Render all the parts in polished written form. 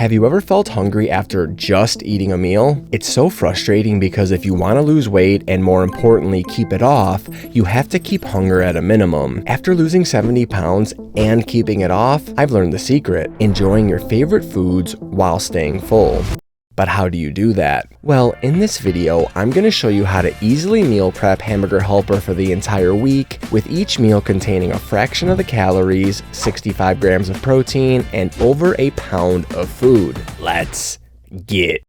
Have you ever felt hungry after just eating a meal? It's so frustrating because if you want to lose weight and more importantly keep it off, you have to keep hunger at a minimum. After losing 70 pounds and keeping it off, I've learned the secret: enjoying your favorite foods while staying full. But how do you do that? Well, in this video, I'm going to show you how to easily meal prep Hamburger Helper for the entire week, with each meal containing a fraction of the calories, 65 grams of protein, and over a pound of food. Let's get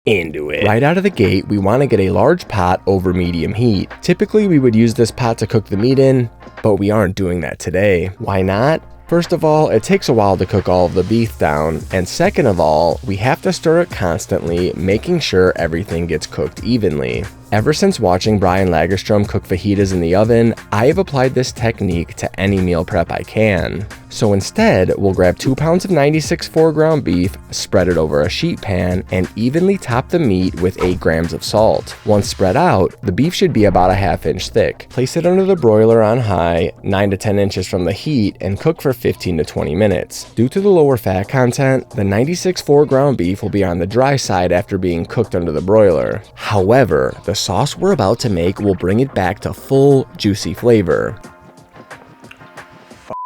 into it. Right out of the gate, we want to get a large pot over medium heat. Typically, we would use this pot to cook the meat in, but we aren't doing that today. Why not? First of all, it takes a while to cook all of the beef down, and second of all, we have to stir it constantly, making sure everything gets cooked evenly. Ever since watching Brian Lagerstrom cook fajitas in the oven, I have applied this technique to any meal prep I can. So instead, we'll grab 2 pounds of 96 foreground beef, spread it over a sheet pan, and evenly top the meat with 8 grams of salt. Once spread out, the beef should be about a ½ inch thick. Place it under the broiler on high, 9 to 10 inches from the heat, and cook for 15 to 20 minutes. Due to the lower fat content, the 96 foreground beef will be on the dry side after being cooked under the broiler. However, the sauce we're about to make will bring it back to full, juicy flavor.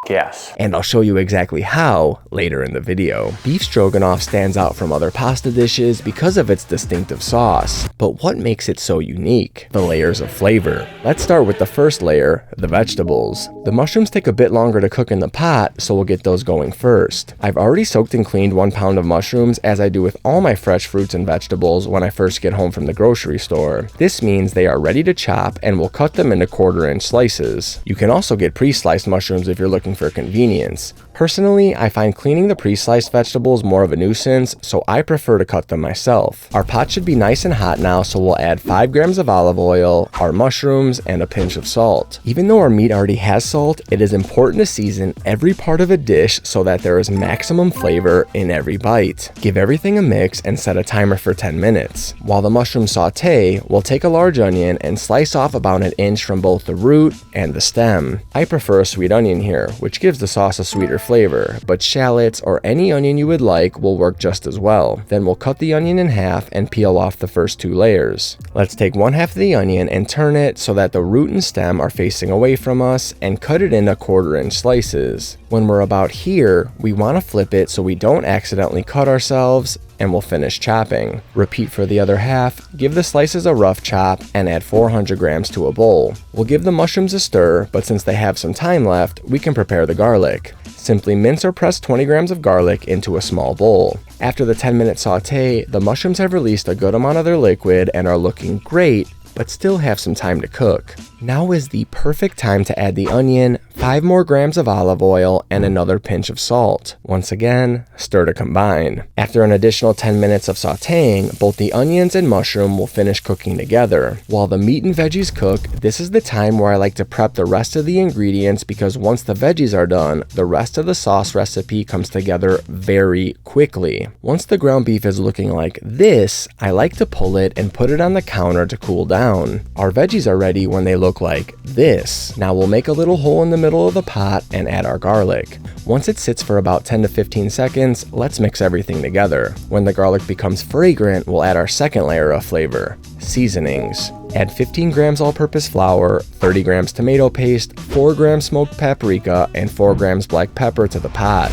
Yes. And I'll show you exactly how later in the video. Beef stroganoff stands out from other pasta dishes because of its distinctive sauce. But what makes it so unique? The layers of flavor. Let's start with the first layer, the vegetables. The mushrooms take a bit longer to cook in the pot, so we'll get those going first. I've already soaked and cleaned 1 pound of mushrooms, as I do with all my fresh fruits and vegetables when I first get home from the grocery store. This means they are ready to chop, and we'll cut them into 1/4 inch slices. You can also get pre-sliced mushrooms if you're looking for convenience. Personally, I find cleaning the pre-sliced vegetables more of a nuisance, so I prefer to cut them myself. Our pot should be nice and hot now, so we'll add 5 grams of olive oil, our mushrooms, and a pinch of salt. Even though our meat already has salt, it is important to season every part of a dish so that there is maximum flavor in every bite. Give everything a mix and set a timer for 10 minutes. While the mushrooms saute, we'll take a large onion and slice off about 1 inch from both the root and the stem. I prefer a sweet onion here, which gives the sauce a sweeter flavor, but shallots or any onion you would like will work just as well. Then we'll cut the onion in half and peel off the first 2 layers. Let's take 1/2 of the onion and turn it so that the root and stem are facing away from us, and cut it into 1/4 inch slices. When we're about here, we want to flip it so we don't accidentally cut ourselves, and we'll finish chopping. Repeat for the other half, give the slices a rough chop, and add 400 grams to a bowl. We'll give the mushrooms a stir, but since they have some time left, we can prepare the garlic. Simply mince or press 20 grams of garlic into a small bowl. After the 10-minute saute, the mushrooms have released a good amount of their liquid and are looking great, but still have some time to cook. Now is the perfect time to add the onion, 5 more grams of olive oil, and another pinch of salt. Once again, stir to combine. After an additional 10 minutes of sauteing, both the onions and mushroom will finish cooking together. While the meat and veggies cook, this is the time where I like to prep the rest of the ingredients, because once the veggies are done, the rest of the sauce recipe comes together very quickly. Once the ground beef is looking like this, I like to pull it and put it on the counter to cool down. Our veggies are ready when they look like this. Now we'll make a little hole in the middle of the pot and add our garlic. Once it sits for about 10 to 15 seconds, let's mix everything together. When the garlic becomes fragrant, we'll add our second layer of flavor, seasonings. Add 15 grams all-purpose flour, 30 grams tomato paste, 4 grams smoked paprika, and 4 grams black pepper to the pot.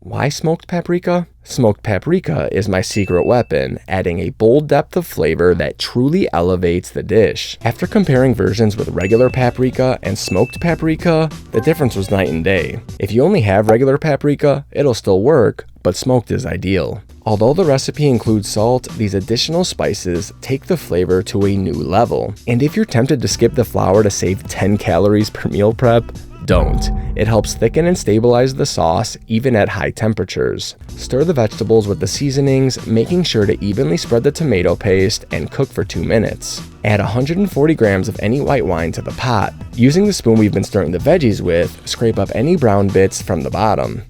Why smoked paprika? Smoked paprika is my secret weapon, adding a bold depth of flavor that truly elevates the dish. After comparing versions with regular paprika and smoked paprika, the difference was night and day. If you only have regular paprika, it'll still work, but smoked is ideal. Although the recipe includes salt, these additional spices take the flavor to a new level. And if you're tempted to skip the flour to save 10 calories per meal prep, don't. It helps thicken and stabilize the sauce even at high temperatures. Stir the vegetables with the seasonings, making sure to evenly spread the tomato paste, and cook for 2 minutes. Add 140 grams of any white wine to the pot. Using the spoon we've been stirring the veggies with, scrape up any brown bits from the bottom.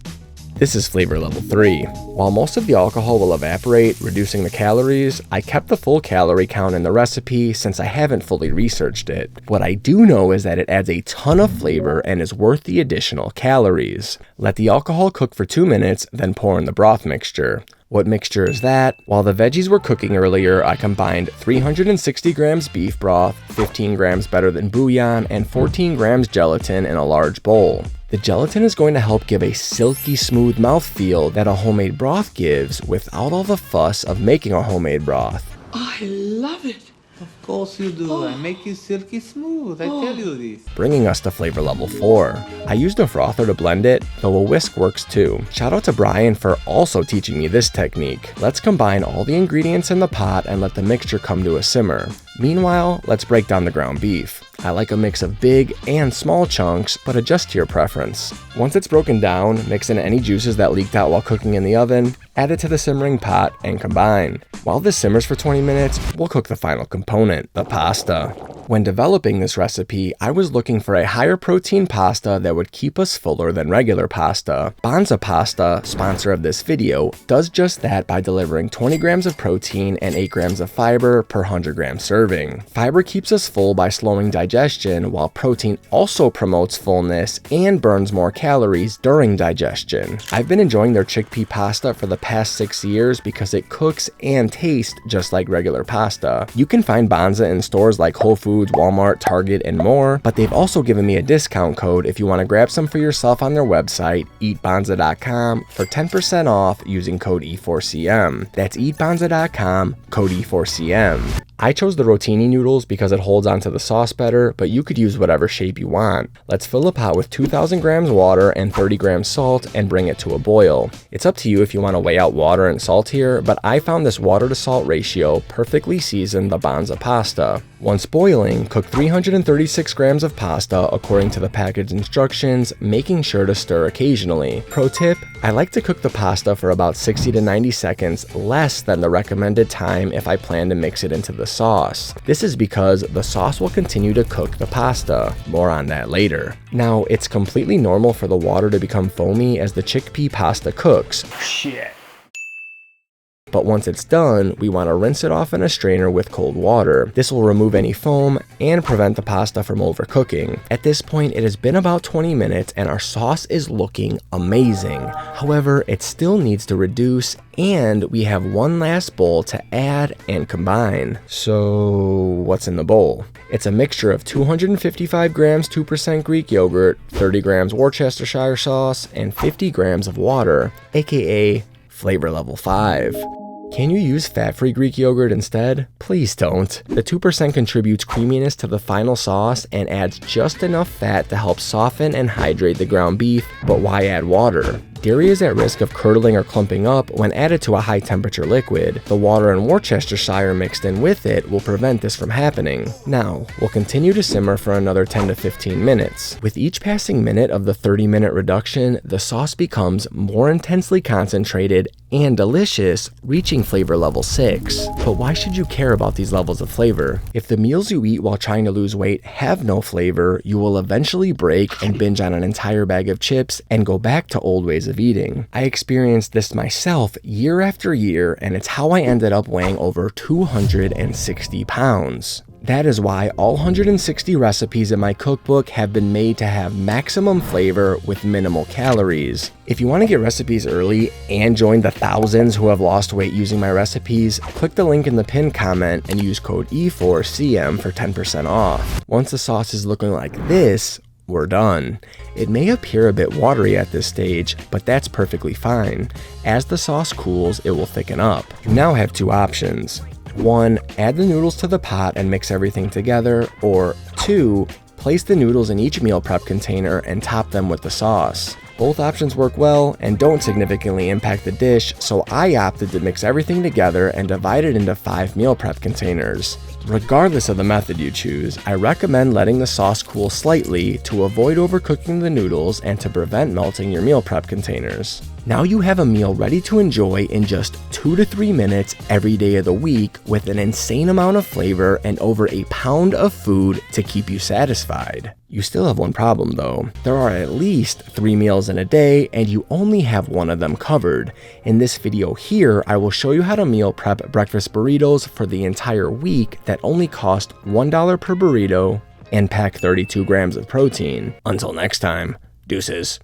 This is flavor level 3. While most of the alcohol will evaporate, reducing the calories, I kept the full calorie count in the recipe since I haven't fully researched it. What I do know is that it adds a ton of flavor and is worth the additional calories. Let the alcohol cook for 2 minutes, then pour in the broth mixture. What mixture is that? While the veggies were cooking earlier, I combined 360 grams beef broth, 15 grams better than bouillon, and 14 grams gelatin in a large bowl. The gelatin is going to help give a silky smooth mouthfeel that a homemade broth gives without all the fuss of making a homemade broth. I love it. Of course you do. I make you silky smooth. I tell you this. Bringing us to flavor level 4. I used a frother to blend it, though a whisk works too. Shout out to Brian for also teaching me this technique. Let's combine all the ingredients in the pot and let the mixture come to a simmer. Meanwhile, let's break down the ground beef. I like a mix of big and small chunks, but adjust to your preference. Once it's broken down, mix in any juices that leaked out while cooking in the oven, add it to the simmering pot, and combine. While this simmers for 20 minutes, we'll cook the final component, the pasta. When developing this recipe, I was looking for a higher protein pasta that would keep us fuller than regular pasta. Banza Pasta, sponsor of this video, does just that by delivering 20 grams of protein and 8 grams of fiber per 100 gram serving. Fiber keeps us full by slowing digestion, while protein also promotes fullness and burns more calories during digestion. I've been enjoying their chickpea pasta for the past 6 years because it cooks and tastes just like regular pasta. You can find Banza in stores like Whole Foods, Walmart, Target, and more, but they've also given me a discount code if you want to grab some for yourself on their website, eatbanza.com, for 10% off using code E4CM. That's eatbanza.com, code E4CM. I chose the rotini noodles because it holds onto the sauce better, but you could use whatever shape you want. Let's fill a pot with 2,000 grams water and 30 grams salt and bring it to a boil. It's up to you if you want to weigh out water and salt here, but I found this water to salt ratio perfectly seasoned the Banza pasta. Once boiling, cook 336 grams of pasta according to the package instructions, making sure to stir occasionally. Pro tip, I like to cook the pasta for about 60 to 90 seconds, less than the recommended time if I plan to mix it into the sauce. This is because the sauce will continue to cook the pasta. More on that later. Now, it's completely normal for the water to become foamy as the chickpea pasta cooks. Shit. But once it's done, we want to rinse it off in a strainer with cold water. This will remove any foam and prevent the pasta from overcooking. At this point, it has been about 20 minutes and our sauce is looking amazing. However, it still needs to reduce and we have one last bowl to add and combine. So what's in the bowl? It's a mixture of 255 grams 2% Greek yogurt, 30 grams Worcestershire sauce, and 50 grams of water, aka flavor level 5. Can you use fat-free Greek yogurt instead? Please don't. The 2% contributes creaminess to the final sauce and adds just enough fat to help soften and hydrate the ground beef, but why add water? Dairy is at risk of curdling or clumping up when added to a high temperature liquid. The water and Worcestershire mixed in with it will prevent this from happening. Now, we'll continue to simmer for another 10 to 15 minutes. With each passing minute of the 30-minute reduction, the sauce becomes more intensely concentrated and delicious, reaching flavor level 6. But why should you care about these levels of flavor? If the meals you eat while trying to lose weight have no flavor, you will eventually break and binge on an entire bag of chips and go back to old ways of eating. I experienced this myself year after year, and it's how I ended up weighing over 260 pounds. That is why all 160 recipes in my cookbook have been made to have maximum flavor with minimal calories. If you want to get recipes early and join the thousands who have lost weight using my recipes, click the link in the pinned comment and use code E4CM for 10% off. Once the sauce is looking like this, we're done. It may appear a bit watery at this stage, but that's perfectly fine. As the sauce cools, it will thicken up. You now have two options. 1. Add the noodles to the pot and mix everything together, or 2. Place the noodles in each meal prep container and top them with the sauce. Both options work well and don't significantly impact the dish, so I opted to mix everything together and divide it into 5 meal prep containers. Regardless of the method you choose, I recommend letting the sauce cool slightly to avoid overcooking the noodles and to prevent melting your meal prep containers. Now you have a meal ready to enjoy in just 2 to 3 minutes every day of the week with an insane amount of flavor and over a pound of food to keep you satisfied. You still have one problem though. There are at least 3 meals in a day and you only have one of them covered. In this video here, I will show you how to meal prep breakfast burritos for the entire week that only cost $1 per burrito and pack 32 grams of protein. Until next time, deuces.